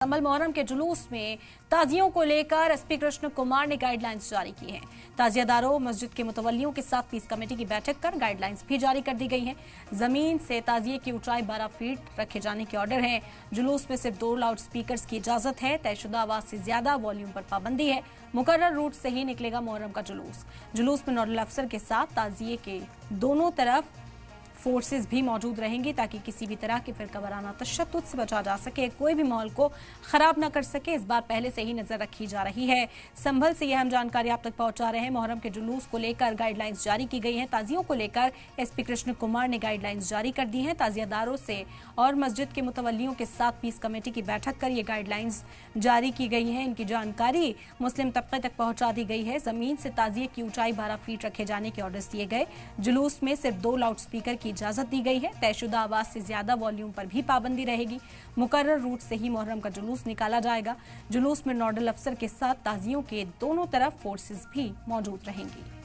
मुकम्मल मोहर्रम के जुलूस में ताजियों को लेकर एसपी कृष्ण कुमार ने गाइडलाइंस जारी की हैं। ताजियादारों मस्जिद के मुतवल्लियों के साथ पीस कमेटी की बैठक कर गाइडलाइंस भी जारी कर दी गई हैं। जमीन से ताजिए की ऊंचाई 12 फीट रखे जाने के ऑर्डर हैं। जुलूस में सिर्फ 2 लाउड स्पीकर्स की इजाजत है। तयशुदा आवाज से ज्यादा वॉल्यूम पर पाबंदी है। मुकर्रर रूट से ही निकलेगा मुहर्रम का जुलूस में नोडल अफसर के साथ ताजिए के दोनों तरफ फोर्सेस भी मौजूद रहेंगी ताकि किसी भी तरह के फिरका वाराना तशद्दुद से बचा जा सके, कोई भी माहौल को खराब न कर सके। इस बार पहले से ही नजर रखी जा रही है। संभल से यह हम जानकारी आप तक पहुंचा रहे हैं। मुहर्रम के जुलूस को लेकर गाइडलाइंस जारी की गई हैं। ताजियों को लेकर एसपी कृष्ण कुमार ने गाइडलाइंस जारी कर दी हैं। ताजियादारों से और मस्जिद के मुतवल्लियों के साथ पीस कमेटी की बैठक कर ये गाइडलाइंस जारी की गई है। इनकी जानकारी मुस्लिम तबके तक पहुंचा दी गई है। जमीन से ताजिए की ऊंचाई 12 फीट रखे जाने के ऑर्डर्स दिए गए। जुलूस में सिर्फ 2 लाउड स्पीकर की इजाजत दी गई है। तयशुदा आवाज से ज्यादा वॉल्यूम पर भी पाबंदी रहेगी। मुकर्रर रूट से ही मुहर्रम का जुलूस निकाला जाएगा। जुलूस में नोडल अफसर के साथ ताजियों के दोनों तरफ फोर्सेस भी मौजूद रहेंगी।